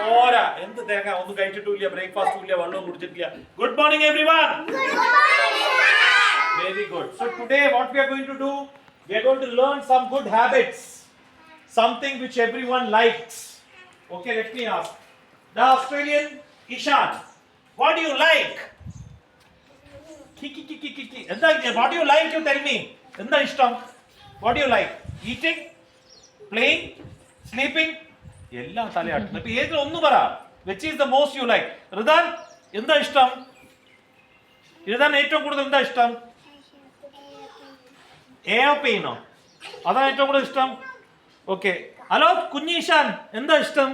പോരാ എന്ത് തേങ്ങ ഒന്നും കഴിച്ചിട്ടില്ല, ബ്രേക്ക്ഫാസ്റ്റും ഇല്ല, വെള്ളവും കുടിച്ചിട്ടില്ല. Good morning everyone. Very good. So today what we are going to do, we are going to learn some good habits, something which everyone likes. Okay, let me ask the Australian Ishan, what do you like? Kiki. What do you like? You tell me. Endha ishtam? What do you like? Eating, playing, sleeping? Ella thaleyattu. Appo edil onnu para. Which is the most you like? Ridan, endha ishtam? Ridan ഏറ്റവും കൂടുതൽ എന്താ ഇഷ്ടം? എയർപ്ലെയിനോ? അതാണ് ഏറ്റവും കൂടുതൽ ഇഷ്ടം. Okay. Hello കുഞ്ഞീഷാൻ, എന്താ ഇഷ്ടം?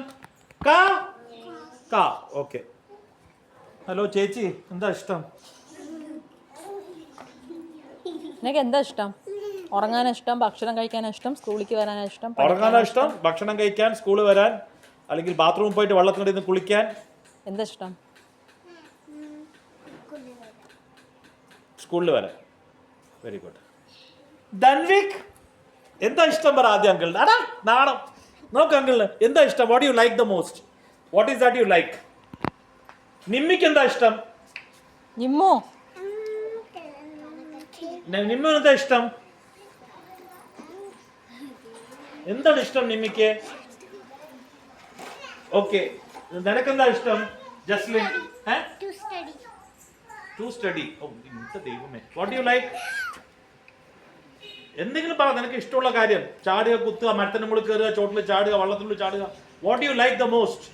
കാ. ഓക്കെ. ഹലോ ചേച്ചി, എന്താ ഇഷ്ടം? നിനക്ക് എന്താ ഇഷ്ടം? ഉറങ്ങാനാ ഇഷ്ടം, ഭക്ഷണം കഴിക്കാനാ ഇഷ്ടം, സ്കൂളിലേക്ക് വരാനാ ഇഷ്ടം? ഉറങ്ങാനാ ഇഷ്ടം, ഭക്ഷണം കഴിക്കാൻ, സ്കൂളിൽ വരാൻ, അല്ലെങ്കിൽ ബാത്റൂമിൽ പോയിട്ട് വെള്ളത്തിനടിയിൽ നിന്ന് കുളിക്കാൻ. എന്താ ഇഷ്ടം? സ്കൂളിൽ വരാൻ. Very good. ധൻവിക്, എന്താ ഇഷ്ടം പറ ആദ്യം അങ്കിളിന്. അടാ നാണം. നോക്ക് അങ്കിളിന് എന്താ ഇഷ്ടം? What you like the most? What is that you like? നിമ്മിക്ക് എന്താ ഇഷ്ടം? നിമ്മിന് എന്താ ഇഷ്ടം? എന്താണ് ഇഷ്ടം നിമ്മിക്ക്? ഓക്കെ. നിനക്കെന്താ ഇഷ്ടം ജസ്ലിൻ? To study. ദൈവമേ. What you like? എന്തെങ്കിലും പറ, നിനക്ക് ഇഷ്ടമുള്ള കാര്യം. ചാടുക, കുത്തുക, മരത്തിന് മുകളിൽ കയറുക, ചോട്ടിൽ ചാടുക, വള്ളത്തിനുള്ളിൽ ചാടുക. What you like the most?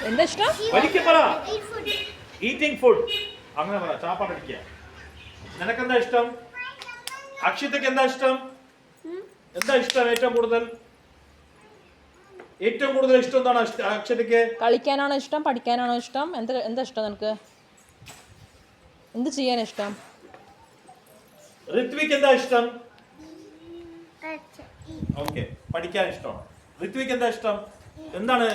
എന്താ ഇഷ്ടം? ഒരിക്കൽ പറ. Eating food. അങ്ങനെ പറ, ചാപ്പാടടിക്കുക. നിനക്കെന്താ ഇഷ്ടം? അക്ഷിതയ്ക്ക് എന്താ ഇഷ്ടം? എന്താ ഇഷ്ടം ഏറ്റവും കൂടുതൽ? ഏറ്റവും കൂടുതൽ ഇഷ്ടം എന്താണ് അക്ഷതയ്ക്ക്? കളിക്കാനാണോ ഇഷ്ടം, പഠിക്കാനാണോ ഇഷ്ടം? എന്താ ഇഷ്ടം നിനക്ക്? എന്ത് ചെയ്യാൻ ഇഷ്ടം? ഋത്വിക്ക് എന്താ ഇഷ്ടം? ഓക്കെ, പഠിക്കാൻ ഇഷ്ടമാണ്. ഋത്വിക്ക് എന്താ ഇഷ്ടം? എന്താണ്?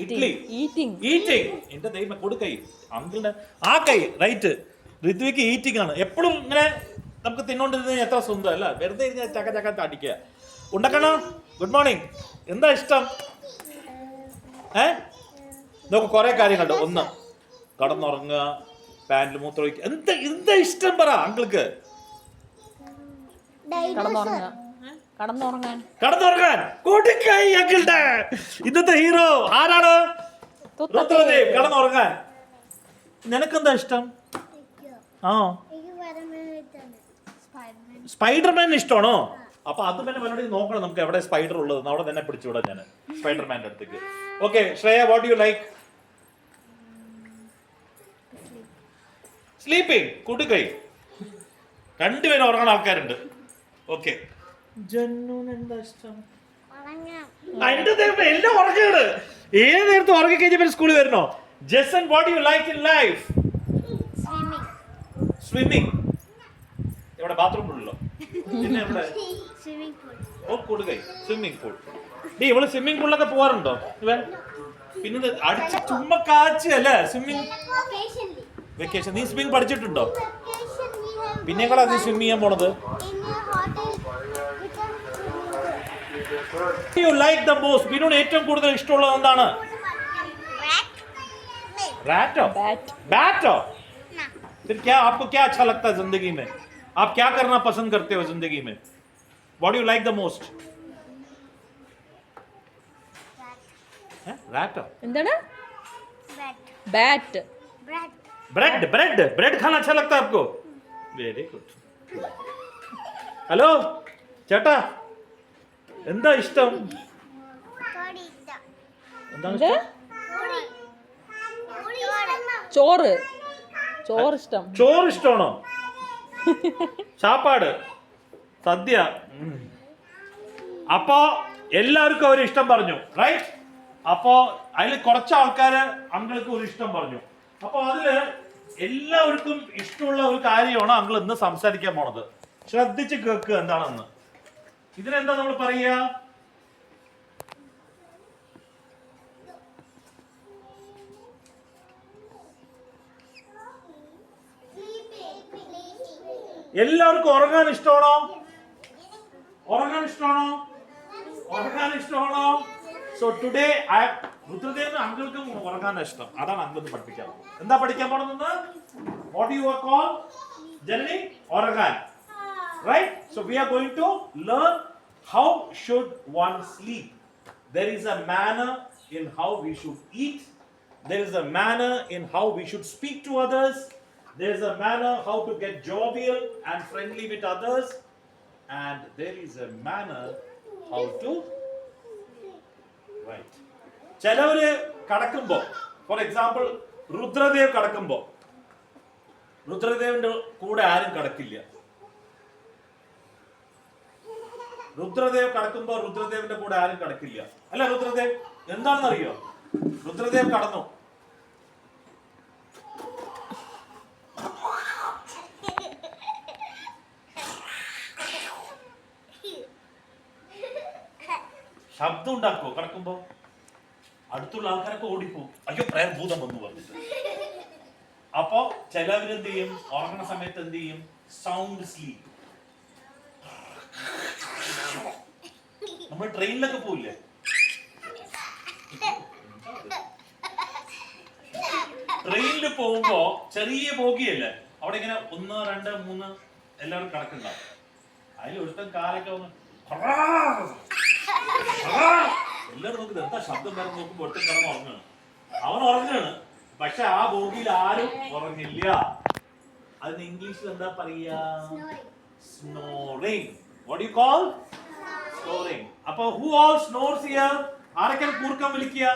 ഇഡ്ലി. ഈറ്റിംഗ്. എന്റെ ദൈവം, കൊടുക്കൈ അങ്കിളിന്റെ ആ കൈ. റൈറ്റ്. ഋത്വിക്ക് ഈറ്റിംഗ് ആണ്. എപ്പോഴും ഇങ്ങനെ നമുക്ക് തിന്നോണ്ടിരുന്ന എത്ര സ്വന്തം അല്ല, വെറുതെ ചക്ക അടിക്കുക. ഉണ്ടക്കണോ? Good morning. എന്താ ഇഷ്ടം? നമുക്ക് കുറെ കാര്യങ്ങളുണ്ട്. ഒന്ന്, കടന്നുറങ്ങുക, പാന്റിൽ മൂത്രമൊഴിക്കുക. എന്താ ഇഷ്ടം പറ അങ്കിൾക്ക്. കടന്നുറങ്ങാൻ. കൊടുക്കൈ അങ്കിളുടെ. ഇന്നത്തെ ഹീറോ ആരാണ്? ഋത്വിദേവ്. കടന്നുറങ്ങാൻ. നിനക്കെന്താ ഇഷ്ടം? സ്പൈഡർമാൻ ഇഷ്ടമാണോ? അപ്പൊ അത് തന്നെ വല്ലതും നോക്കണം നമുക്ക്, എവിടെ സ്പൈഡർ ഉള്ളത് അവിടെ തന്നെ പിടിച്ചുവിടാം ഞാൻ സ്പൈഡർമാൻ്റെ അടുത്തേക്ക്. Okay Shreya, what you like? Sleeping. കൊടുക്കൈ. രണ്ടുപേരും ഉറങ്ങുന്ന ആൾക്കാരുണ്ട്. ഓക്കെ. ജന്നുന് എന്താ ഇഷ്ടം? എല്ലാം ഉറങ്ങാണ്. ഏത് നേരത്തെ ഉറങ്ങി കഴിഞ്ഞ സ്കൂളിൽ വരണോ? Jason, what you like in life? Swimming. ഇവിടെ ബാത്റൂമിലല്ലോ. പിന്നെ ഇവിടെ കൊടുക്കൈ. Swimming pool. ഇവള് സ്വിമ്മിംഗ് പൂളിലൊക്കെ പോവാറുണ്ടോ? ഇവൻ പിന്നെ അടിച്ച് ചുമ്മാ കാച്ച് അല്ലേ സ്വിമ്മിംഗ്. വെക്കേഷൻ. നീ സ്വിമ്മിംഗ് പഠിച്ചിട്ടുണ്ടോ? പിന്നെ നീ സ്വിം ചെയ്യാൻ പോണത്? You like the most? ബിനുവിന് ഏറ്റവും കൂടുതൽ ഇഷ്ടമുള്ളത് എന്താണ്? रैटो? बैटो? फिर क्या आपको क्या अच्छा लगता है जिंदगी में? आप क्या करना पसंद करते हो जिंदगी में? What do you like the most? रैटो? എന്താണ്? बैट. ब्रेड खाना अच्छा लगता है आपको? Very good. हेलो ചേട്ടാ, എന്താ ഇഷ്ടം? എന്താണ്? ചോറ് ഇഷ്ടം. ചോറ് ഇഷ്ടമാണോ? ചാപ്പാട്, സദ്യ. അപ്പോ എല്ലാവർക്കും അവർ ഇഷ്ടം പറഞ്ഞു, റൈറ്റ്? അപ്പോ അതിൽ കുറച്ച് ആൾക്കാര് അങ്കിൾക്ക് ഒരു ഇഷ്ടം പറഞ്ഞു. അപ്പൊ അതില് എല്ലാവർക്കും ഇഷ്ടമുള്ള ഒരു കാര്യമാണ് അങ്കിൾ ഇന്ന് സംസാരിക്കാൻ പോണത്. ശ്രദ്ധിച്ച് കേൾക്കുക എന്താണെന്ന്. ഇതിനെന്താ നമ്മൾ പറയുക? എല്ലാവർക്കും ഉറങ്ങാൻ ഇഷ്ടമാണോ? ഇഷ്ടമാണോ? സോ ടുഡേ രുദ്രദേവന് അങ്കിൾക്കും ഉറങ്ങാൻ ഇഷ്ടം. അതാണ് അങ്കിൾ പഠിപ്പിക്കാൻ പോകുന്നത്. എന്താ പഠിക്കാൻ പോണെന്ന്? വാട്ട് യു ആർ കോൾ ജനനി? ഉറങ്ങാൻ. Right? So we are going to learn how should one sleep. There is a manner in how we should eat. There is a manner in how we should speak to others. There is a manner how to get jovial and friendly with others. And there is a manner how to right. ചിലവര് കടക്കുമ്പോ, for example Rudradev കടക്കുമ്പോ രുദ്രദേവിന്റെ കൂടെ ആരും കടക്കില്ല. രുദ്രദേവ് കടക്കുമ്പോ രുദ്രദേവിന്റെ കൂടെ ആരും കടക്കില്ല. അല്ല രുദ്രദേവ് എന്താണെന്ന് അറിയോ? രുദ്രദേവ് കടന്നു, ശബ്ദം ഉണ്ടാക്കുവോ കടക്കുമ്പോ? അടുത്തുള്ള ആൾക്കാരൊക്കെ ഓടിപ്പോവും, അയ്യോ പ്രേർ ഭൂതം വന്നു പറഞ്ഞിട്ട്. അപ്പോ ചിലവരെന്ത് ചെയ്യും? ഉറങ്ങുന്ന സമയത്ത് എന്ത് ചെയ്യും? Sound sleep. നമ്മൾ ട്രെയിനിലൊക്കെ പോയില്ലേ? ട്രെയിനിൽ പോകുമ്പോ ചെറിയ ബോഗിയല്ലേ, അവിടെ ഇങ്ങനെ 1, 2, 3 എല്ലാവരും കിടക്കുന്നുണ്ടാവും. അതിൽ ഒരുത്തൻ കാലൊക്കെ വന്ന് എല്ലാവരും നോക്കുന്നത് എന്താ ശബ്ദം വരുന്ന നോക്കുമ്പോ ഒട്ടും കിടന്ന് ഉറങ്ങാണ്. അവൻ ഉറങ്ങാണ്, പക്ഷെ ആ ബോഗിയിൽ ആരും ഉറങ്ങില്ല. അതിന് ഇംഗ്ലീഷിൽ എന്താ പറയാ? Snoring. What do you call? Snoring. അപ്പൊ who all snores here? ആരൊക്കെ കൂർക്കം വിളിക്കുക?